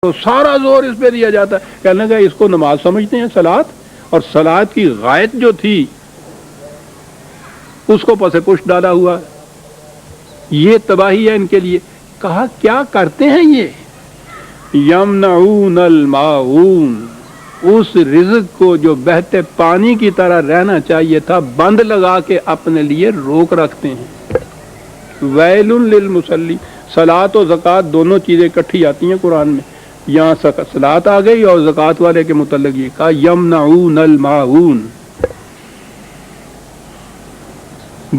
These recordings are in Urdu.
تو سارا زور اس پہ دیا جاتا ہے. کہنے لگا اس کو نماز سمجھتے ہیں صلاۃ، اور صلاۃ کی غائط جو تھی اس کو پس پشت ڈالا ہوا. یہ تباہی ہے ان کے لیے. کہا کیا کرتے ہیں یہ؟ یمنعون الماعون، اس رزق کو جو بہتے پانی کی طرح رہنا چاہیے تھا بند لگا کے اپنے لیے روک رکھتے ہیں. ویل للمصلی، صلاۃ و زکوٰۃ دونوں چیزیں اکٹھی آتی ہیں قرآن میں. یہاں صلاۃ آ گئی اور زکوٰۃ والے کے متعلق یہ کہا یمنعون الماعون.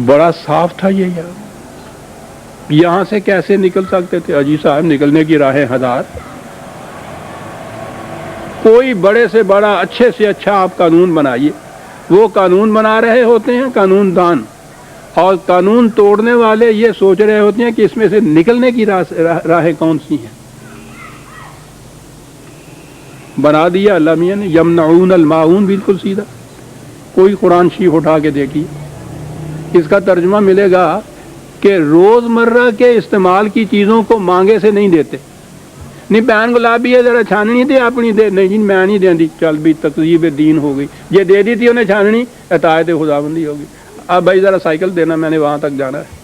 بڑا صاف تھا یہ. یہاں سے کیسے نکل سکتے تھے؟ اجی صاحب نکلنے کی راہیں ہزار. کوئی بڑے سے بڑا اچھے سے اچھا آپ قانون بنائیے، وہ قانون بنا رہے ہوتے ہیں قانون دان، اور قانون توڑنے والے یہ سوچ رہے ہوتے ہیں کہ اس میں سے نکلنے کی راہیں کون سی ہیں. بنا دیا اللہ میاں نے یمنعون الماعون، بالکل سیدھا. کوئی قرآن شریف اٹھا کے دیکھیے، اس کا ترجمہ ملے گا کہ روز مرہ کے استعمال کی چیزوں کو مانگے سے نہیں دیتے. نہیں پین گلابی ہے ذرا چھاننی دے اپنی دے، نہیں جی میں نہیں دیں دی، چل بھی تقزیب دین ہو گئی. یہ دے دی تھی انہیں چھاننی، اطاعت خداوندی ہوگی. اب بھائی ذرا سائیکل دینا، میں نے وہاں تک جانا ہے.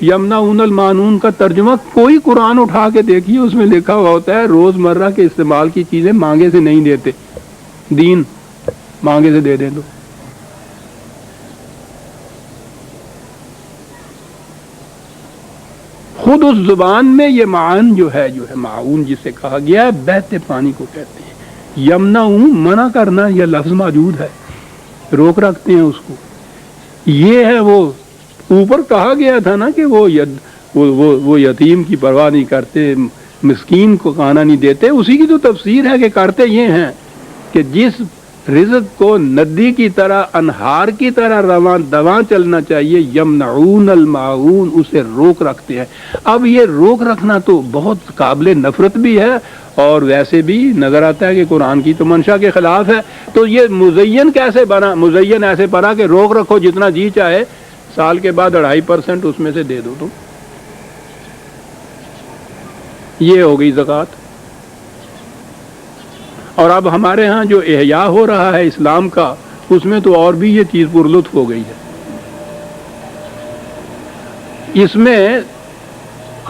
یمنعون الماعون کا ترجمہ کوئی قرآن اٹھا کے دیکھیے، اس میں لکھا ہوا ہوتا ہے روز مرہ کے استعمال کی چیزیں مانگے سے نہیں دیتے. دین مانگے سے دے دیں تو. خود اس زبان میں یہ معان جو ہے معاون جسے کہا گیا ہے بہتے پانی کو کہتے ہیں. یمنعون منع کرنا، یہ لفظ موجود ہے، روک رکھتے ہیں اس کو. یہ ہے وہ اوپر کہا گیا تھا نا کہ وہ یتیم کی پرواہ نہیں کرتے، مسکین کو کھانا نہیں دیتے. اسی کی تو تفسیر ہے کہ کرتے یہ ہیں کہ جس رزق کو ندی کی طرح انہار کی طرح رواں دواں چلنا چاہیے، یمنعون الماعون، اسے روک رکھتے ہیں. اب یہ روک رکھنا تو بہت قابل نفرت بھی ہے، اور ویسے بھی نظر آتا ہے کہ قرآن کی تو منشا کے خلاف ہے. تو یہ مزین کیسے بنا؟ مزین ایسے پڑا کہ روک رکھو جتنا جی چاہے، سال کے بعد 2.5% اس میں سے دے دو. تو یہ ہو گئی زکوٰۃ. اور اب ہمارے ہاں جو احیاء ہو رہا ہے اسلام کا، اس میں تو اور بھی یہ چیز پرلطف ہو گئی ہے. اس میں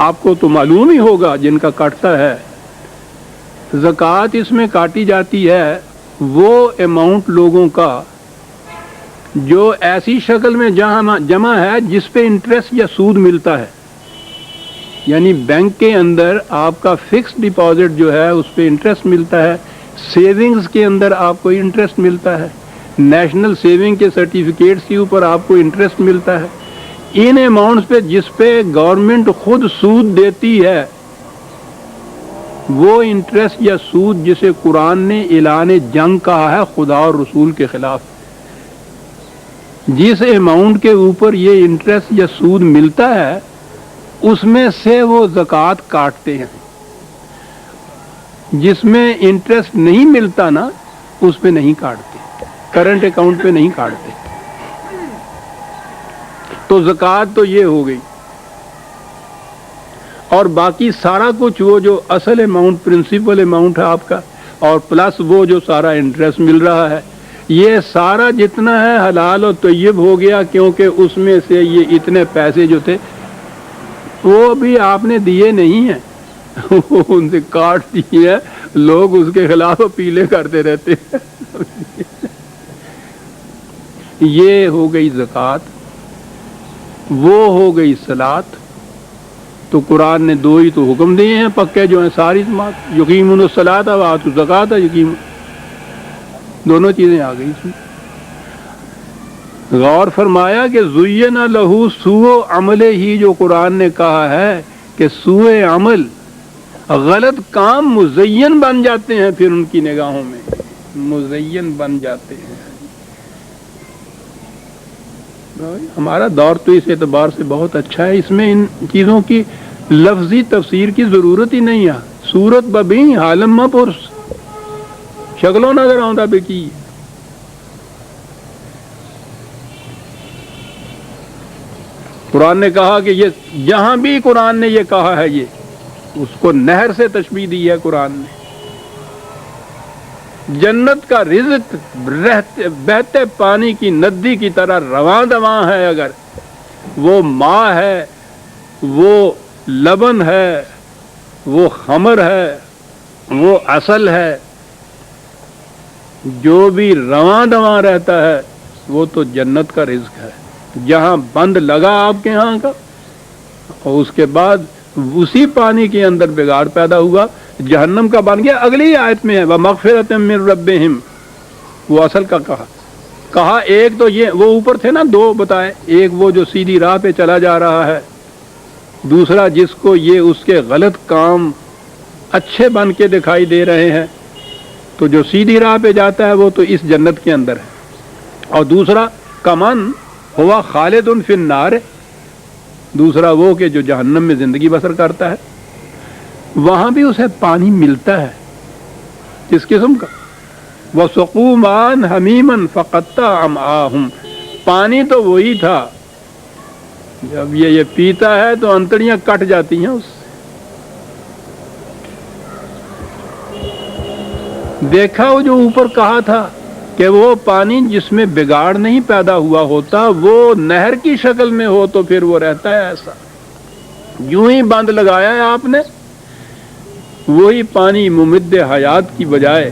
آپ کو تو معلوم ہی ہوگا جن کا کٹتا ہے، زکوٰۃ اس میں کاٹی جاتی ہے وہ اماؤنٹ لوگوں کا جو ایسی شکل میں جمع ہے جس پہ انٹرسٹ یا سود ملتا ہے. یعنی بینک کے اندر آپ کا فکس ڈپازٹ جو ہے اس پہ انٹرسٹ ملتا ہے، سیونگز کے اندر آپ کو انٹرسٹ ملتا ہے، نیشنل سیونگ کے سرٹیفکیٹس کے اوپر آپ کو انٹرسٹ ملتا ہے. ان اماؤنٹس پہ جس پہ گورنمنٹ خود سود دیتی ہے، وہ انٹرسٹ یا سود جسے قرآن نے اعلان جنگ کہا ہے خدا اور رسول کے خلاف، جس اماؤنٹ کے اوپر یہ انٹرسٹ یا سود ملتا ہے اس میں سے وہ زکوٰۃ کاٹتے ہیں. جس میں انٹرسٹ نہیں ملتا نا اس پہ نہیں کاٹتے، کرنٹ اکاؤنٹ پہ نہیں کاٹتے. تو زکوٰۃ تو یہ ہو گئی. اور باقی سارا کچھ وہ جو اصل اماؤنٹ، پرنسپل اماؤنٹ ہے آپ کا، اور پلس وہ جو سارا انٹرسٹ مل رہا ہے، یہ سارا جتنا ہے حلال و طیب ہو گیا، کیونکہ اس میں سے یہ اتنے پیسے جو تھے وہ بھی آپ نے دیے نہیں ہیں، ان سے کاٹ دیے. لوگ اس کے خلاف اپیلیں کرتے رہتے ہیں. یہ ہو گئی زکوٰۃ، وہ ہو گئی صلاۃ. تو قرآن نے دو ہی تو حکم دیے ہیں پکے جو ہیں ساری جماعت، یقیمون الصلاۃ و آتوا الزکاۃ. یقین دونوں چیزیں آ گئی اس میں. غور فرمایا کہ زین لہو سوء عمل ہی، جو قرآن نے کہا ہے کہ سوء عمل، غلط کام مزین بن جاتے ہیں، پھر ان کی نگاہوں میں مزین بن جاتے ہیں. ہمارا دور تو اس اعتبار سے بہت اچھا ہے، اس میں ان چیزوں کی لفظی تفسیر کی ضرورت ہی نہیں ہے. صورت ببیں حالم پرس، شکلوں نظر آؤں بے کی. قرآن نے کہا کہ یہ جہاں بھی قرآن نے یہ کہا ہے، یہ اس کو نہر سے تشبیہ دی ہے قرآن نے. جنت کا رزق بہتے پانی کی ندی کی طرح رواں دواں ہے، اگر وہ ماء ہے، وہ لبن ہے، وہ خمر ہے، وہ عسل ہے، جو بھی رواں دواں رہتا ہے وہ تو جنت کا رزق ہے۔ جہاں بند لگا آپ کے ہاں کا اور اس کے بعد اسی پانی کے اندر بگاڑ پیدا ہوا، جہنم کا بن گیا۔ اگلی آیت میں ہے وَمَغْفِرَةً مِّن رَبِّهِمْ، وہ اصل کا کہا ایک تو یہ وہ اوپر تھے نا، دو بتائے، ایک وہ جو سیدھی راہ پہ چلا جا رہا ہے، دوسرا جس کو یہ اس کے غلط کام اچھے بن کے دکھائی دے رہے ہیں، تو جو سیدھی راہ پہ جاتا ہے وہ تو اس جنت کے اندر ہے، اور دوسرا کمن ہوا خالد فی النار، دوسرا وہ کہ جو جہنم میں زندگی بسر کرتا ہے، وہاں بھی اسے پانی ملتا ہے کس قسم کا، وَسُقُوا مَاءً حَمِيمًا فَقَطَّعَ أَمْعَاءَهُمْ، پانی تو وہی تھا، جب یہ پیتا ہے تو انتڑیاں کٹ جاتی ہیں اس سے۔ دیکھا وہ جو اوپر کہا تھا کہ وہ پانی جس میں بگاڑ نہیں پیدا ہوا ہوتا، وہ نہر کی شکل میں ہو تو پھر وہ رہتا ہے ایسا، یوں ہی بند لگایا ہے آپ نے، وہی پانی ممد حیات کی بجائے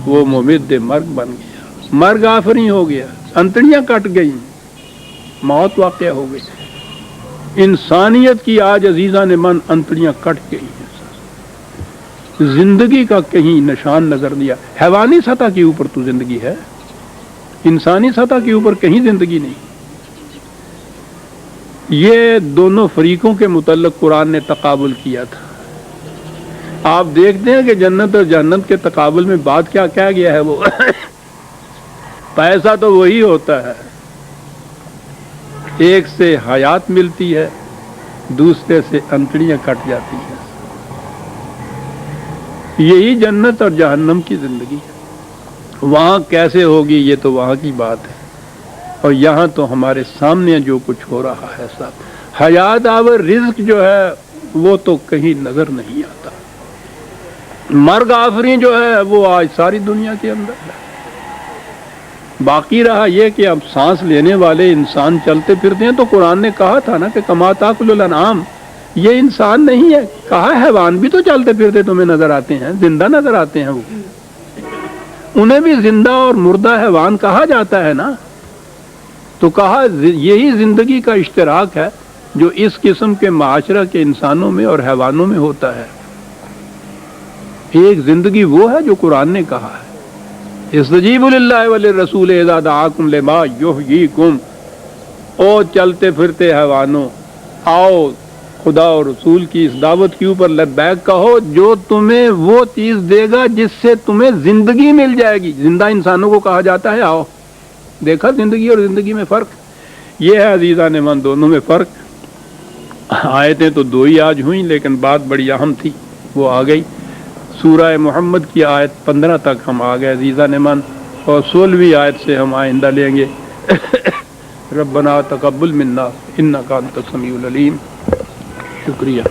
وہ ممد مرگ بن گیا، مرگ آفریں ہو گیا، انتڑیاں کٹ گئیں، موت واقع ہو گئی۔ انسانیت کی آج عزیزان من انتڑیاں کٹ گئی ہیں، زندگی کا کہیں نشان نظر دیا۔ حیوانی سطح کے اوپر تو زندگی ہے، انسانی سطح کے اوپر کہیں زندگی نہیں۔ یہ دونوں فریقوں کے متعلق قرآن نے تقابل کیا تھا۔ آپ دیکھتے ہیں کہ جنت اور جہنم کے تقابل میں بات کیا کہا گیا ہے، وہ پیسہ تو وہی ہوتا ہے، ایک سے حیات ملتی ہے، دوسرے سے انتڑیاں کٹ جاتی ہیں۔ یہی جنت اور جہنم کی زندگی ہے، وہاں کیسے ہوگی یہ تو وہاں کی بات ہے، اور یہاں تو ہمارے سامنے جو کچھ ہو رہا ہے سب حیات آور رزق جو ہے وہ تو کہیں نظر نہیں آتا، مرگ آفریں جو ہے وہ آج ساری دنیا کے اندر ہے۔ باقی رہا یہ کہ اب سانس لینے والے انسان چلتے پھرتے ہیں، تو قرآن نے کہا تھا نا کہ کما تاکل الانعام، یہ انسان نہیں ہے، کہا حیوان بھی تو چلتے پھرتے تمہیں نظر آتے ہیں، زندہ نظر آتے ہیں، وہ انہیں بھی زندہ اور مردہ حیوان کہا جاتا ہے نا، تو کہا یہی زندگی کا اشتراک ہے جو اس قسم کے معاشرہ کے انسانوں میں اور حیوانوں میں ہوتا ہے۔ ایک زندگی وہ ہے جو قرآن نے کہا ہے، استجیبوا للہ وللرسول اذا دعاکم لما یحییکم، او چلتے پھرتے حیوانوں، آؤ خدا اور رسول کی اس دعوت کے اوپر لبیک کہو جو تمہیں وہ چیز دے گا جس سے تمہیں زندگی مل جائے گی۔ زندہ انسانوں کو کہا جاتا ہے آؤ، دیکھا زندگی اور زندگی میں فرق، یہ ہے عزیزان من دونوں میں فرق۔ آیتیں تو دو ہی آج ہوئیں لیکن بات بڑی اہم تھی، وہ آ گئی۔ سورہ محمد کی آیت 15 تک ہم آ گئے عزیزان من، اور 16ویں آیت سے ہم آئندہ لیں گے۔ ربنا تقبل منا انک انت السمیع العلیم۔ شکریہ۔